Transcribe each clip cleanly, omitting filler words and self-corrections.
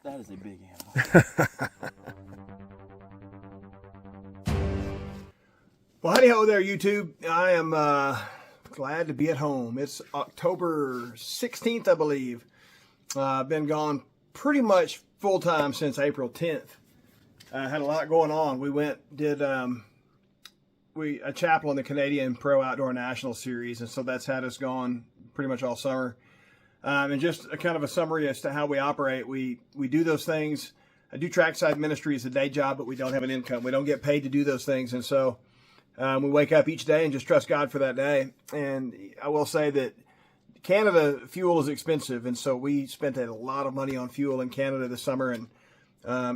That is a big animal. Well, howdy ho there, YouTube. I am glad to be at home. It's October 16th, I believe. I've been gone pretty much full time since April 10th. I had a lot going on. We did a chapel in the Canadian Pro Outdoor National Series, and so that's had us gone pretty much all summer. And just a kind of a summary as to how we operate. We do those things. I do trackside ministry as a day job, but we don't have an income. We don't get paid to do those things, and so we wake up each day and just trust God for that day. And I will say that Canada fuel is expensive, and so we spent a lot of money on fuel in Canada this summer, and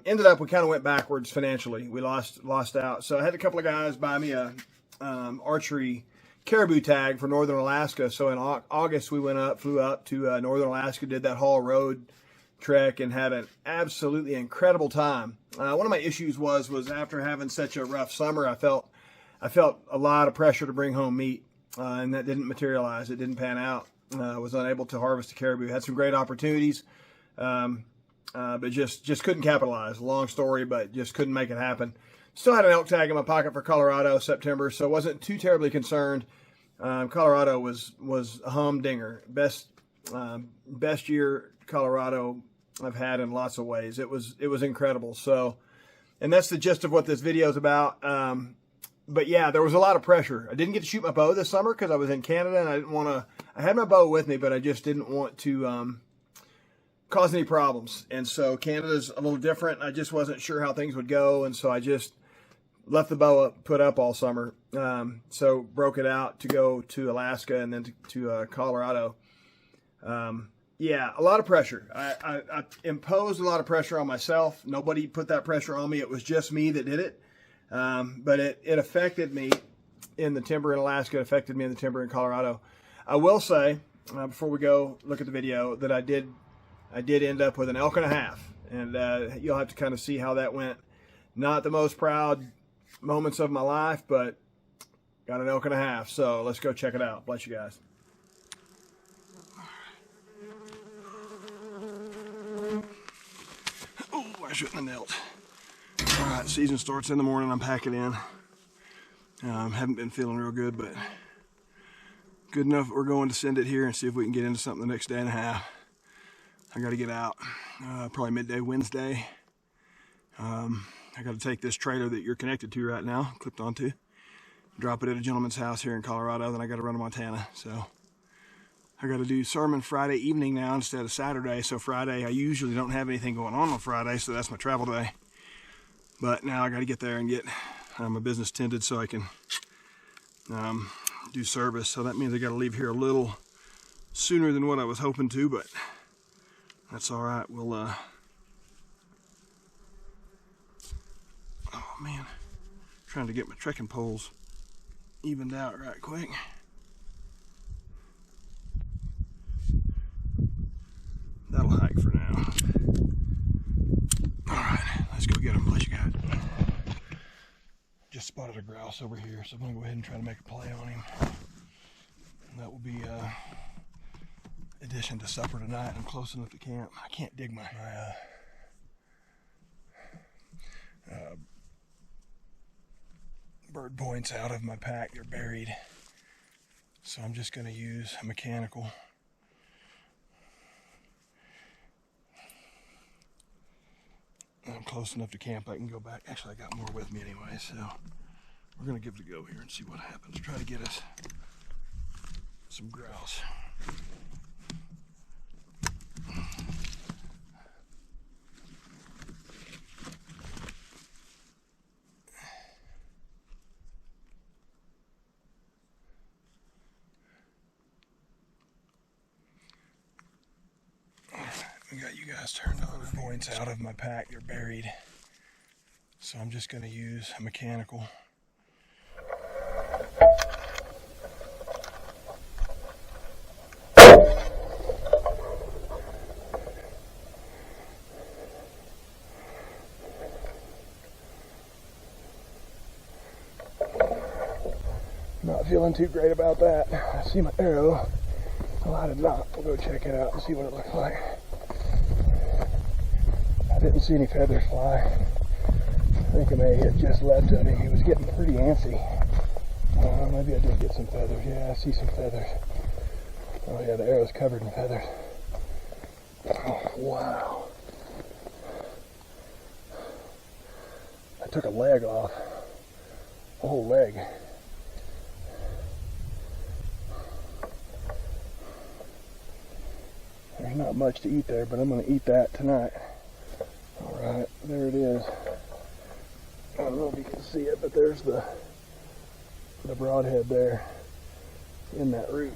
ended up we kind of went backwards financially. We lost out. So I had a couple of guys buy me a archery caribou tag for Northern Alaska. So in August we flew up to Northern Alaska, did that Hall Road trek, and had an absolutely incredible time. One of my issues was after having such a rough summer, I felt a lot of pressure to bring home meat, and that didn't materialize. It didn't pan out. I was unable to harvest a caribou. Had some great opportunities, but just couldn't capitalize. Long story, but just couldn't make it happen. Still had an elk tag in my pocket for Colorado, September, so wasn't too terribly concerned. Colorado was a humdinger. Best year Colorado I've had in lots of ways. It was incredible. So, and that's the gist of what this video is about. But yeah, there was a lot of pressure. I didn't get to shoot my bow this summer because I was in Canada, and I didn't want to. I had my bow with me, but I just didn't want to cause any problems. And so Canada's a little different. I just wasn't sure how things would go, and so I just left the bow put up all summer. So broke it out to go to Alaska and then to Colorado. Yeah, a lot of pressure. I imposed a lot of pressure on myself. Nobody put that pressure on me. It was just me that did it. But it affected me in the timber in Alaska. It affected me in the timber in Colorado. I will say, before we go look at the video, that I did end up with an elk and a half, and you'll have to kind of see how that went. Not the most proud moments of my life, but got an elk and a half. So let's go check it out. Bless you guys. Oh, I shouldn't have knelt. All right, season starts in the morning. I'm packing in. Haven't been feeling real good, but good enough. We're going to send it here and see if we can get into something the next day and a half. I got to get out probably midday Wednesday. I got to take this trailer that you're connected to right now, clipped onto, drop it at a gentleman's house here in Colorado. Then I got to run to Montana. So I got to do sermon Friday evening now instead of Saturday. So Friday, I usually don't have anything going on Friday, so that's my travel day. But now I got to get there and get my business tended so I can do service. So that means I got to leave here a little sooner than what I was hoping to, but that's all right. We'll, oh man, trying to get my trekking poles evened out right quick. That'll hike for now. All right, let's go get them. Bless you guys. Just spotted a grouse over here, so I'm gonna go ahead and try to make a play on him. And that will be addition to supper tonight. I'm close enough to camp. I can't dig my bird points out of my pack. They're buried, so I'm just gonna use a mechanical. I'm close enough to camp I can go back. Actually, I got more with me anyway, so we're gonna give it a go here and see what happens. Try to get us some grouse. We got you guys turned on. Points out of my pack, they're buried. So I'm just going to use a mechanical. Not feeling too great about that. I see my arrow. I lighted it up. We'll go check it out and see what it looks like. Didn't see any feathers fly. I think I may have just left of him. He was getting pretty antsy. Maybe I did get some feathers. Yeah, I see some feathers. Oh yeah, the arrow's covered in feathers. Oh, wow. I took a leg off. A whole leg. There's not much to eat there, but I'm going to eat that tonight. Alright, there it is. I don't know if you can see it, but there's the broadhead there in that root.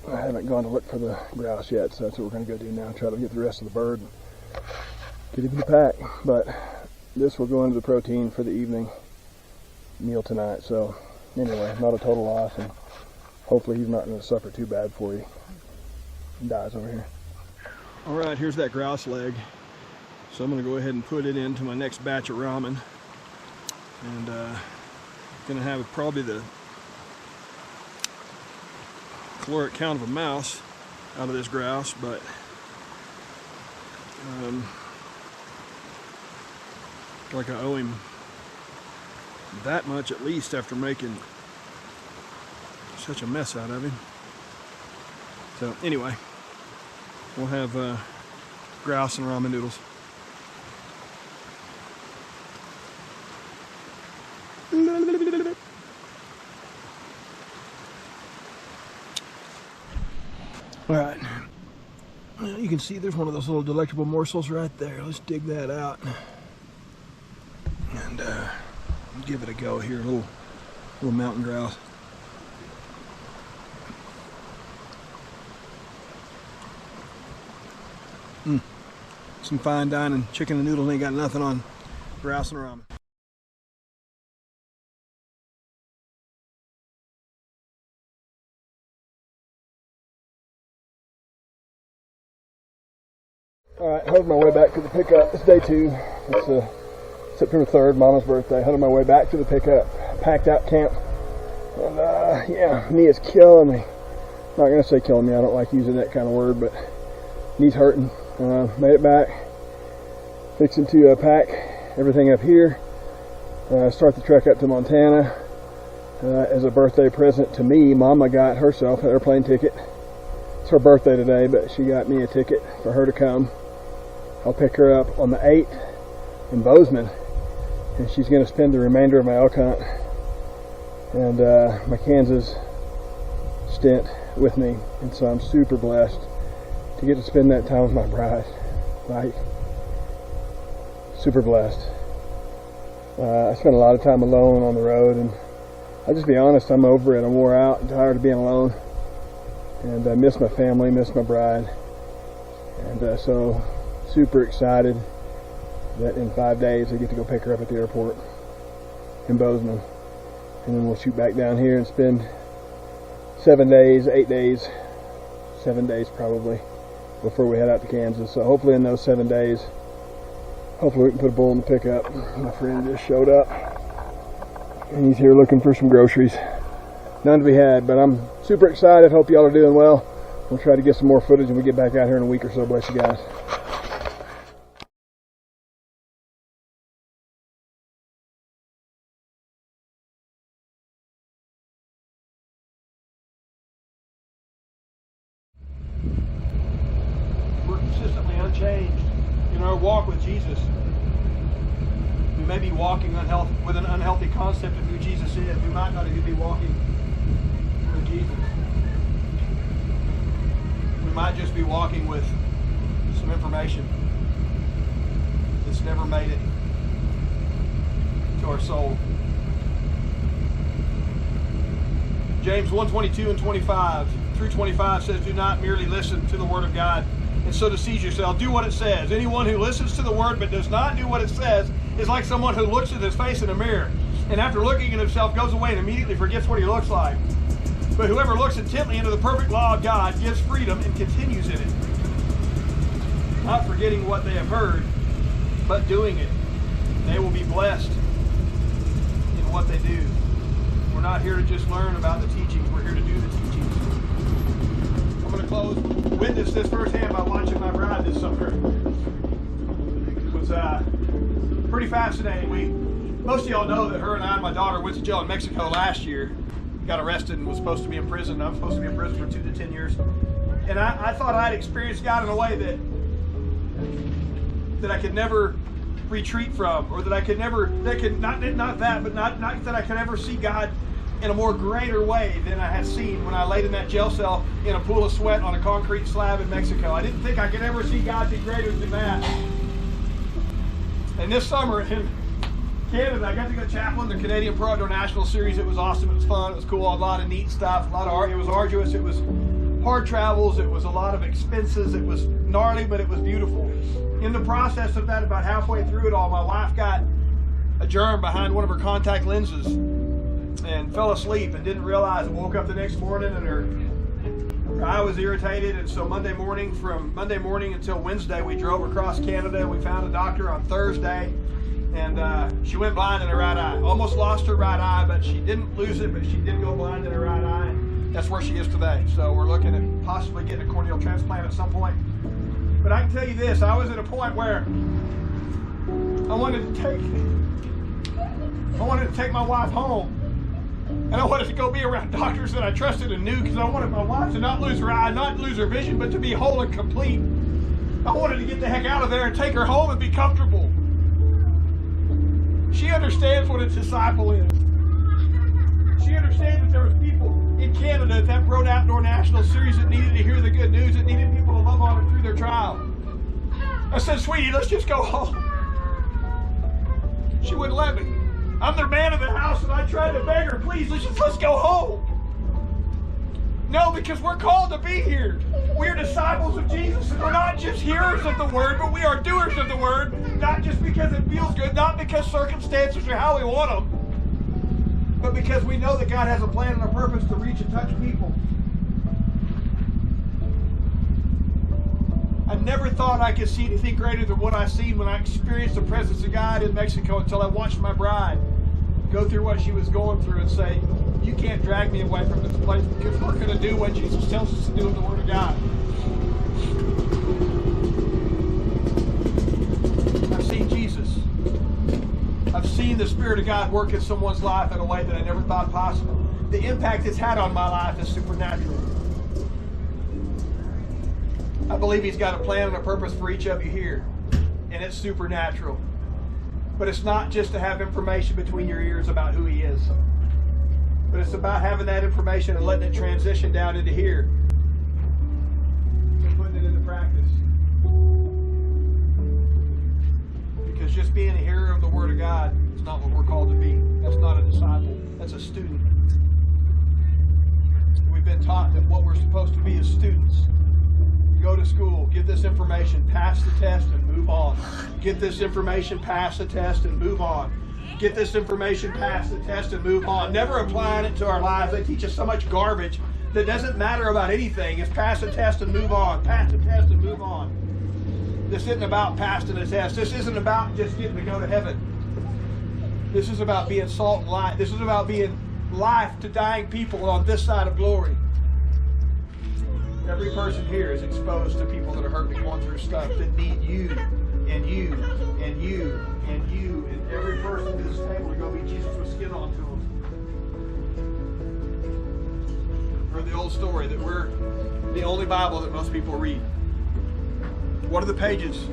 I haven't gone to look for the grouse yet, so that's what we're going to go do now. Try to get the rest of the bird and get him in the pack. But this will go into the protein for the evening meal tonight. So anyway, not a total loss, and hopefully he's not going to suffer too bad before he dies over here. All right, here's that grouse leg. So I'm going to go ahead and put it into my next batch of ramen. And going to have probably the caloric count of a mouse out of this grouse, but like I owe him that much at least after making such a mess out of him. So anyway, we'll have grouse and ramen noodles. All right, you can see there's one of those little delectable morsels right there. Let's dig that out and give it a go here. A little mountain grouse. Some fine dining chicken and noodles ain't got nothing on grouse and ramen. Alright, headed my way back to the pickup. It's day 2. It's September 3rd, Mama's birthday. Headed my way back to the pickup. Packed out camp. And yeah, knee is killing me. Not going to say killing me, I don't like using that kind of word, but knee's hurting. Made it back. Fixing to pack everything up here. Start the trek up to Montana. As a birthday present to me, Mama got herself an airplane ticket. It's her birthday today, but she got me a ticket for her to come. I'll pick her up on the 8th in Bozeman, and she's going to spend the remainder of my elk hunt and my Kansas stint with me. And so I'm super blessed to get to spend that time with my bride. Like, super blessed. I spent a lot of time alone on the road, and I'll just be honest, I'm over it. I'm wore out and tired of being alone. And I miss my family, miss my bride. And so super excited that in 5 days I get to go pick her up at the airport in Bozeman. And then we'll shoot back down here and spend 7 days, 8 days, 7 days probably, before we head out to Kansas. So hopefully in those 7 days, hopefully we can put a bull in the pickup. My friend just showed up, and he's here looking for some groceries. None to be had, but I'm super excited. Hope y'all are doing well. We'll try to get some more footage when we get back out here in a week or so. Bless you guys. We're consistently unchanged in our walk with Jesus. We may be walking with an unhealthy concept of who Jesus is. We might not even be walking with Jesus. We might just be walking with some information that's never made it to our soul. James 1:22 and 25 through 25 says, do not merely listen to the word of God and so deceive yourself. Do what it says. Anyone who listens to the word but does not do what it says is like someone who looks at his face in a mirror, and after looking at himself goes away and immediately forgets what he looks like. But whoever looks intently into the perfect law of God gives freedom and continues in it, not forgetting what they have heard, but doing it. They will be blessed in what they do. We're not here to just learn about the teachings. We're here to do the teachings. I'm going to witness this firsthand by watching my bride this summer. It was pretty fascinating. Most of y'all know that her and I and my daughter went to jail in Mexico last year. Got arrested and was supposed to be in prison. I'm supposed to be in prison for 2 to 10 years. And I thought I'd experienced God in a way that I could never retreat from, or that I could never, not that I could ever see God in a more greater way than I had seen when I laid in that jail cell in a pool of sweat on a concrete slab in Mexico. I didn't think I could ever see God be greater than that. And this summer in Canada, I got to go chaplain the Canadian Pro Outdoor National Series. It was awesome. It was fun. It was cool. A lot of neat stuff. It was arduous. It was hard travels. It was a lot of expenses. It was gnarly, but it was beautiful. In the process of that, about halfway through it all, my wife got a germ behind one of her contact lenses and fell asleep and didn't realize it. Woke up the next morning and her eye was irritated. And so from Monday morning until Wednesday, we drove across Canada and we found a doctor on Thursday. And she went blind in her right eye. Almost lost her right eye, but she didn't lose it, but she did go blind in her right eye. And that's where she is today. So we're looking at possibly getting a corneal transplant at some point. But I can tell you this, I was at a point where I wanted to take my wife home. And I wanted to go be around doctors that I trusted and knew, because I wanted my wife to not lose her eye, not lose her vision, but to be whole and complete. I wanted to get the heck out of there and take her home and be comfortable. She understands what a disciple is. She understands that there was people in Canada at that Pro Outdoor National Series that needed to hear the good news, that needed people to love on them through their trial. I said, sweetie, let's just go home. She wouldn't let me. I'm the man of the house, and I tried to beg her, please, let's go home. No, because we're called to be here. We're disciples of Jesus, and we're not just hearers of the word, but we are doers of the word, not just because it feels good, not because circumstances are how we want them, but because we know that God has a plan and a purpose to reach and touch people. I never thought I could see anything greater than what I've seen when I experienced the presence of God in Mexico, until I watched my bride go through what she was going through and say, you can't drag me away from this place, because we're going to do what Jesus tells us to do in the Word of God. I've seen Jesus. I've seen the Spirit of God work in someone's life in a way that I never thought possible. The impact it's had on my life is supernatural. I believe He's got a plan and a purpose for each of you here, and it's supernatural. But it's not just to have information between your ears about who He is, but it's about having that information and letting it transition down into here and putting it into practice. Because just being a hearer of the Word of God is not what we're called to be. That's not a disciple. That's a student. We've been taught that what we're supposed to be is students. Go to school, get this information, pass the test, and move on. Get this information, pass the test, and move on. Get this information, pass the test, and move on. Never applying it to our lives. They teach us so much garbage that doesn't matter about anything. It's pass the test and move on. Pass the test and move on. This isn't about passing the test. This isn't about just getting to go to heaven. This is about being salt and light. This is about being life to dying people on this side of glory. Every person here is exposed to people that are hurting and going through stuff that need you, and you, and you, and you, and every person at this table to go be Jesus with skin on to them. Heard the old story that we're the only Bible that most people read. What are the pages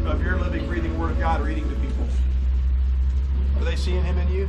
of your living, breathing Word of God reading to people? Are they seeing Him in you?